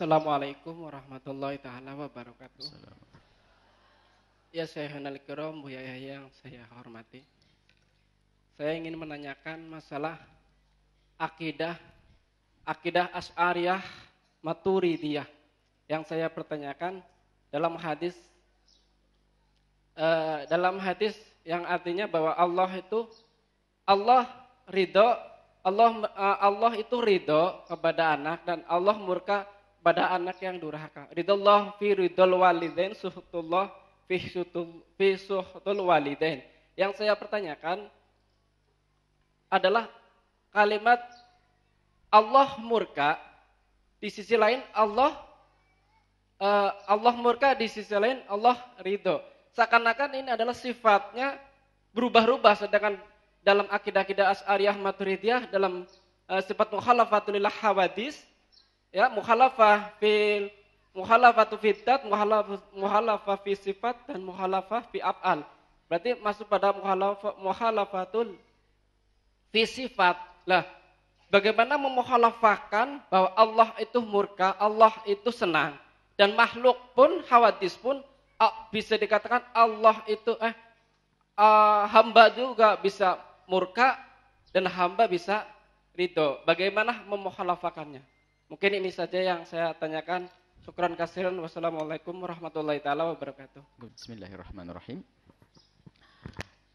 Assalamualaikum warahmatullahi taala wabarakatuh. Ya Syekhul Kiram, Buya Yahya yang saya hormati. Saya ingin menanyakan masalah akidah Asy'ariyah Maturidiyah. Yang saya pertanyakan dalam hadis yang artinya bahwa Allah itu ridho kepada anak dan Allah murka pada anak yang durhaka. Ridallah fi ridul walidain, suhutullah fi suhutul walidain. Yang saya pertanyakan adalah kalimat Allah murka, di sisi lain Allah murka, di sisi lain Allah ridho. Seakan-akan ini adalah sifatnya berubah-ubah, sedangkan dalam akidah Asy'ariyah Maturidiyah dalam sifat mukhalafatul lil hawadis, ya, mukhalafatu fi dzat, mukhalafah fi sifat dan mukhalafah fi af'al. Berarti masuk pada mukhalafatul fi sifat. Lah, bagaimana memukhalafahkan bahwa Allah itu murka, Allah itu senang, dan makhluk pun, hawadis pun bisa dikatakan Allah itu hamba juga bisa murka dan hamba bisa ridho. Bagaimana memukhalafahkannya? Mungkin ini saja yang saya tanyakan. Syukran katsiran. Wassalamualaikum warahmatullahi taala wabarakatuh. Bismillahirrahmanirrahim.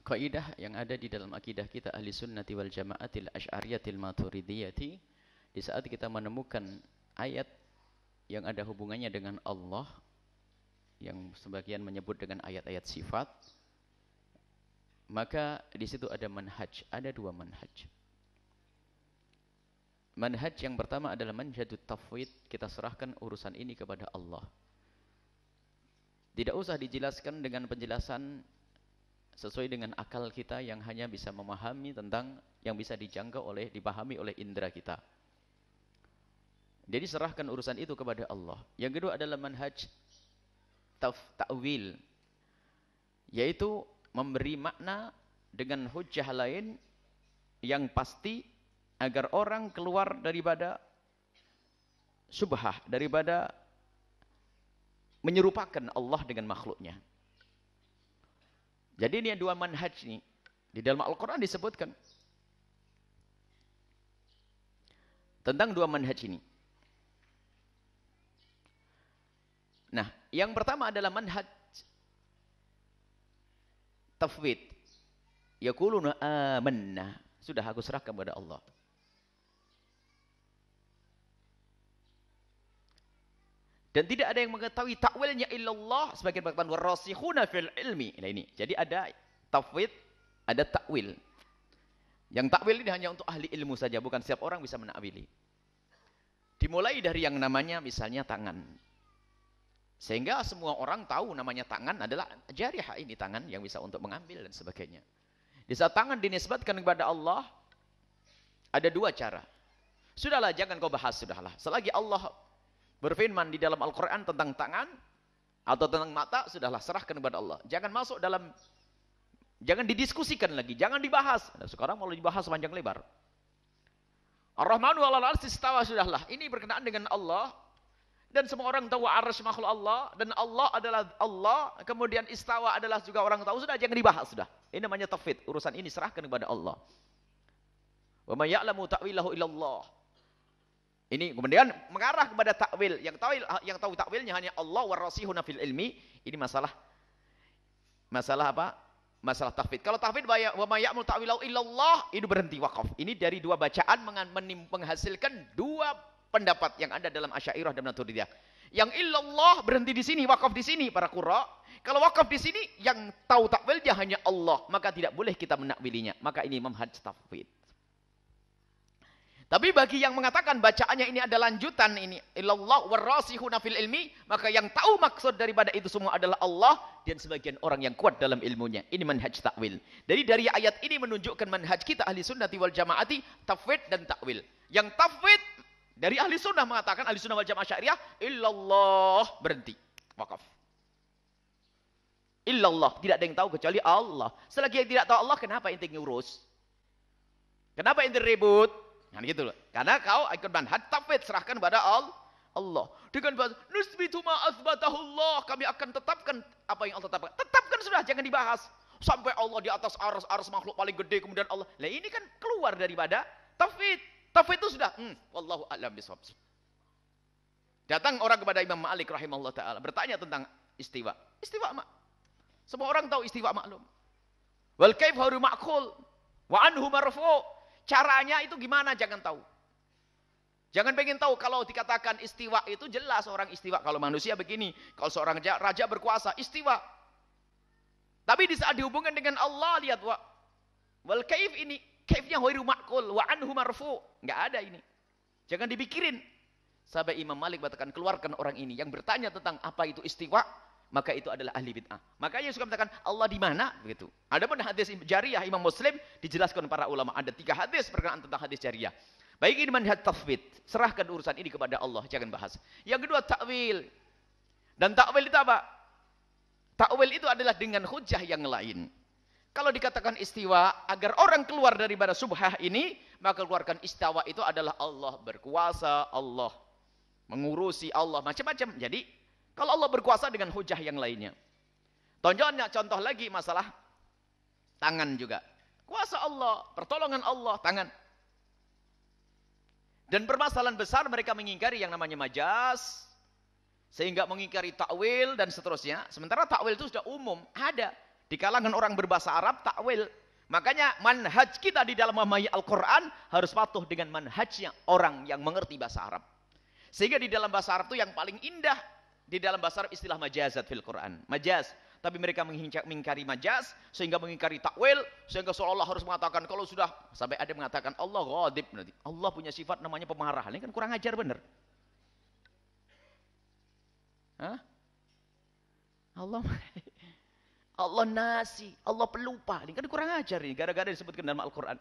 Kaidah yang ada di dalam akidah kita ahli sunnati wal jamaatil asy'ariyatil maturidiyati, di saat kita menemukan ayat yang ada hubungannya dengan Allah, yang sebagian menyebut dengan ayat-ayat sifat, maka di situ ada manhaj, ada dua manhaj. Manhaj yang pertama adalah manhajut tafwid, kita serahkan urusan ini kepada Allah. Tidak usah dijelaskan dengan penjelasan sesuai dengan akal kita yang hanya bisa memahami tentang yang bisa dipahami oleh indera kita. Jadi serahkan urusan itu kepada Allah. Yang kedua adalah manhaj ta'wil, yaitu memberi makna dengan hujjah lain yang pasti agar orang keluar daripada syubhah, daripada menyerupakan Allah dengan makhluknya. Jadi ini dua manhaj ini. Di dalam Al-Quran disebutkan tentang dua manhaj ini. Nah, yang pertama adalah manhaj tafwid. Yaquluna amanna. Sudah aku serahkan kepada Allah. Dan tidak ada yang mengetahui takwilnya illallah, sebagian berkata warasikhuna fil ilmi. Nah ini. Jadi ada tafwid, ada takwil. Yang takwil ini hanya untuk ahli ilmu saja, bukan setiap orang bisa menakwili. Dimulai dari yang namanya misalnya tangan. Sehingga semua orang tahu namanya tangan adalah jarihah, ini tangan yang bisa untuk mengambil dan sebagainya. Di saat tangan dinisbatkan kepada Allah, ada dua cara. Sudahlah, jangan kau bahas, sudahlah. Selagi Allah berfirman di dalam Al-Quran tentang tangan atau tentang mata, sudahlah, serahkan kepada Allah. Jangan masuk dalam, jangan didiskusikan lagi, jangan dibahas. Nah, sekarang mau dibahas panjang lebar. Ar-Rahmanu 'alal 'arsy istawa, sudahlah. Ini berkenaan dengan Allah. Dan semua orang tahu arsy makhluk Allah. Dan Allah adalah Allah. Kemudian istawa adalah juga orang tahu. Sudah, jangan dibahas. Sudah. Ini namanya tafwid. Urusan ini serahkan kepada Allah. Wa may ya'lamu ta'wilahu illallah. Ini kemudian mengarah kepada takwil. Yang tahu takwilnya hanya Allah warasihuna fil ilmi. Ini masalah apa? Masalah tafwid. Kalau tafwid wa may ya'lamu ta'wilahu illallah, itu berhenti, wakaf. Ini dari dua bacaan menghasilkan dua pendapat yang ada dalam Asy'ariyah dan Maturidiyah. Yang illallah berhenti di sini, wakaf di sini para qurra. Kalau wakaf di sini, yang tahu takwilnya hanya Allah, maka tidak boleh kita menakwilinya. Maka ini manhaj tafwid. Tapi bagi yang mengatakan bacaannya ini ada lanjutan ini, illallah warasihuna fil ilmi, maka yang tahu maksud daripada itu semua adalah Allah dan sebagian orang yang kuat dalam ilmunya. Ini manhaj takwil. Jadi dari ayat ini menunjukkan manhaj kita ahli sunnati wal jamaati, tafwid dan takwil. Yang tafwid dari ahli sunnah mengatakan, ahli sunnah wal jamaah Asy'ariyah, illallah, berhenti, wakaf. Illallah, tidak ada yang tahu kecuali Allah. Selagi yang tidak tahu Allah, kenapa ente ngurus? Kenapa ente ribut? Kan gitu loh. Karena kau ikut manhaj tafwid, serahkan kepada Allah. Dengan bahasa nusbitu ma azbatahu Allah, kami akan tetapkan apa yang Allah tetapkan. Tetapkan sudah, jangan dibahas. Sampai Allah di atas aras makhluk paling gede, kemudian Allah. Lah ini kan keluar daripada tauhid. Tauhid itu sudah wallahu a'lam bishawab. Datang orang kepada Imam Malik rahimahullah taala bertanya tentang istiwa. Istiwa mak. Semua orang tahu istiwa maklum. Wal kaif haru ma'qul wa anhu marfu'. Caranya itu gimana jangan tahu. Jangan pengen tahu kalau dikatakan istiwa itu jelas orang istiwa. Kalau manusia begini, kalau seorang raja berkuasa istiwa. Tapi di saat dihubungkan dengan Allah lihat wal kaif ini kaifnya ghairu ma'qul wa anhu marfu'. Enggak ada ini. Jangan dipikirin. Sampai Imam Malik katakan keluarkan orang ini yang bertanya tentang apa itu istiwa, maka itu adalah ahli bid'ah. Makanya suka mengatakan Allah di mana begitu. Adapun hadis jariyah Imam Muslim dijelaskan para ulama ada 3 hadis berkenaan tentang hadis jariyah. Baik ini manhaj tafwid, serahkan urusan ini kepada Allah, jangan bahas. Yang kedua takwil. Dan takwil itu apa? Takwil itu adalah dengan hujah yang lain. Kalau dikatakan istiwa, agar orang keluar daripada subhah ini, maka keluarkan istawa itu adalah Allah berkuasa, Allah mengurusi, Allah macam-macam. Jadi, kalau Allah berkuasa dengan hujah yang lainnya. Contoh lagi masalah tangan juga. Kuasa Allah, pertolongan Allah, tangan. Dan permasalahan besar mereka mengingkari yang namanya majas. Sehingga mengingkari takwil dan seterusnya. Sementara takwil itu sudah umum. Ada. Di kalangan orang berbahasa Arab, takwil. Makanya manhaj kita di dalam memahami Al-Quran harus patuh dengan manhajnya orang yang mengerti bahasa Arab. Sehingga di dalam bahasa Arab itu yang paling indah. Di dalam bahasa Arab istilah majazat fil Quran. Majaz. Tapi mereka mengingkari majaz, sehingga mengingkari takwil, sehingga seolah-olah harus mengatakan, kalau sudah, sampai ada mengatakan Allah ghadib, Allah punya sifat namanya pemarah. Ini kan kurang ajar benar. Hah? Allah nasi, Allah pelupa. Ini kan kurang ajar ini, gara-gara disebutkan dalam Al-Quran.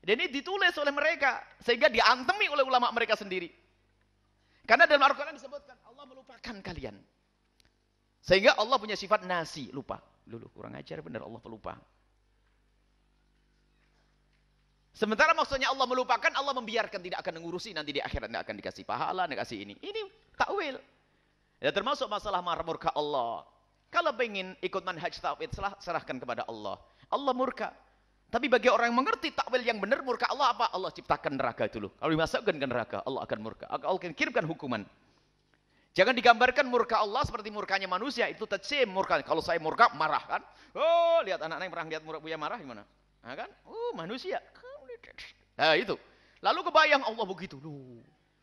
Dan ini ditulis oleh mereka, sehingga diantemi oleh ulama mereka sendiri. Karena dalam Al-Quran disebutkan, Allah melupakan kalian. Sehingga Allah punya sifat nasi, lupa. Dulu kurang ajar benar Allah pelupa. Sementara maksudnya Allah melupakan, Allah membiarkan, tidak akan mengurusi, nanti di akhirat tidak akan dikasih pahala, tidak kasih ini. Ini takwil. Ya termasuk masalah murka Allah. Kalau ingin ikut manhaj takwil, serahkan kepada Allah. Allah murka. Tapi bagi orang yang mengerti takwil yang benar, murka Allah apa? Allah ciptakan neraka dulu. Kalau dimasukkan ke neraka, Allah akan murka. Allah akan kirimkan hukuman. Jangan digambarkan murka Allah seperti murkanya manusia. Itu tajsim murka. Kalau saya murka, marah kan. Oh, lihat anak-anak yang pernah lihat Buya marah gimana? Nah, kan? Oh, manusia. Nah, itu. Lalu kebayang Allah begitu.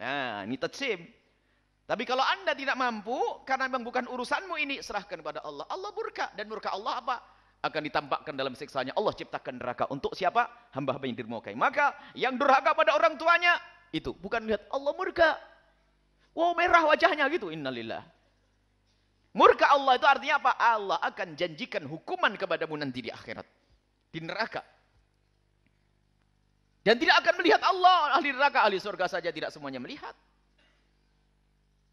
Nah, ini tajsim. Tapi kalau anda tidak mampu, karena memang bukan urusanmu ini, serahkan kepada Allah. Allah murka. Dan murka Allah apa? Akan ditampakkan dalam siksanya. Allah ciptakan neraka. Untuk siapa? Hamba-hamba yang dirmurkai. Maka, yang durhaka pada orang tuanya, itu. Bukan lihat Allah murka. Wow, merah wajahnya gitu. Innalillah. Murka Allah itu artinya apa? Allah akan janjikan hukuman kepadamu nanti di akhirat. Di neraka. Dan tidak akan melihat Allah. Ahli neraka, ahli surga saja tidak semuanya melihat.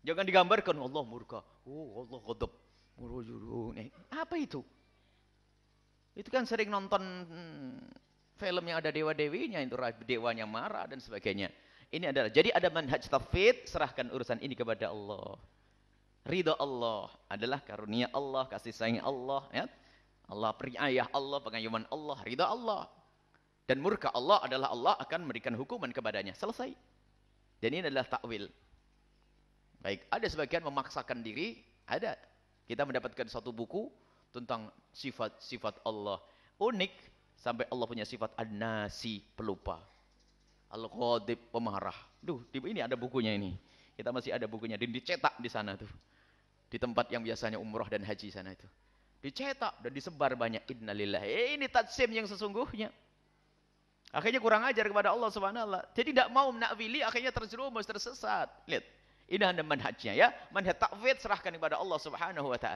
Jangan digambarkan Allah murka. Oh, Allah ghadab. Apa itu? Itu kan sering nonton film yang ada dewa-dewinya. Itu dewanya marah dan sebagainya. Ini adalah, jadi ada manhaj tauhid, serahkan urusan ini kepada Allah. Ridha Allah adalah karunia Allah, kasih sayang Allah, ya. Allah periayah Allah, pengayuman Allah, ridha Allah. Dan murka Allah adalah Allah akan memberikan hukuman kepadanya. Selesai. Dan ini adalah takwil. Baik, ada sebagian memaksakan diri, ada. Kita mendapatkan satu buku tentang sifat-sifat Allah. Unik, sampai Allah punya sifat an-nasi, pelupa. Al-Ghadib, pemarah. Ini ada bukunya ini. Kita masih ada bukunya. Dan dicetak di sana tuh. Di tempat yang biasanya umroh dan haji sana itu. Dicetak dan disebar banyak. Innalillah. Ini tajsim yang sesungguhnya. Akhirnya kurang ajar kepada Allah SWT. Jadi tidak mau menakwili, akhirnya terjerumus, tersesat. Lihat. Ini ada manhajnya ya. Manhaj ta'wid serahkan kepada Allah SWT.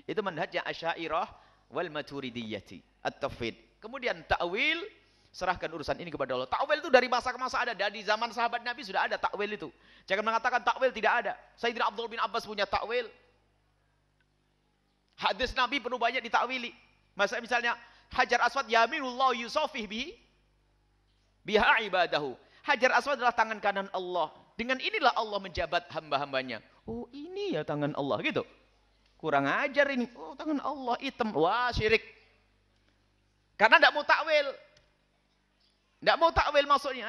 Itu manhajnya Asy'ariyah wal Maturidiyyati. At-tafwid. Kemudian ta'wil. Serahkan urusan ini kepada Allah. Takwil itu dari masa ke masa ada. Dari zaman sahabat Nabi sudah ada takwil itu. Jangan mengatakan takwil tidak ada. Sayyidina Abdul bin Abbas punya takwil. Hadis Nabi penuh banyak ditakwili. Misalnya Hajar Aswad yaminullah yusafih biha ibadahu. Hajar Aswad adalah tangan kanan Allah. Dengan inilah Allah menjabat hamba-hambanya. Oh ini ya tangan Allah gitu. Kurang ajar ini. Oh tangan Allah hitam. Wah syirik. Karena tidak mau takwil. Tidak mau takwil maksudnya.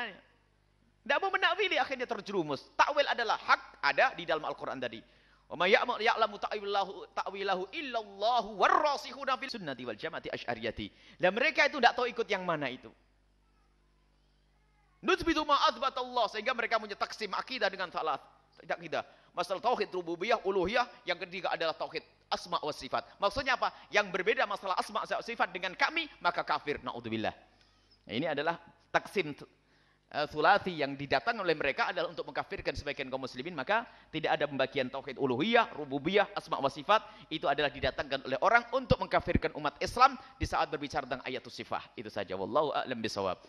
Tidak mau menakwili akhirnya terjerumus. Takwil adalah hak ada di dalam Al-Quran tadi. Wa may ya'lamu ta'wilahu illallahu warrasikhuna fil sunnati wal jamaati asy'ariyati. Dan mereka itu tidak tahu ikut yang mana itu. Nutsbitu ma Allah sehingga mereka punya taksim akidah dengan salat. Akidah. Masalah tauhid rububiyah, uluhiyah, yang ketiga adalah tauhid asma wa sifat. Maksudnya apa? Yang berbeda masalah asma wa sifat dengan kami, maka kafir. Naudzubillah. Nah, ini adalah taksim sulasi yang didatangkan oleh mereka adalah untuk mengkafirkan sebagian kaum muslimin, maka tidak ada pembagian tauhid uluhiyah, rububiyah, asma wa sifat. Itu adalah didatangkan oleh orang untuk mengkafirkan umat Islam di saat berbicara tentang ayatus sifat. Itu saja. Wallahu a'lam bishawab.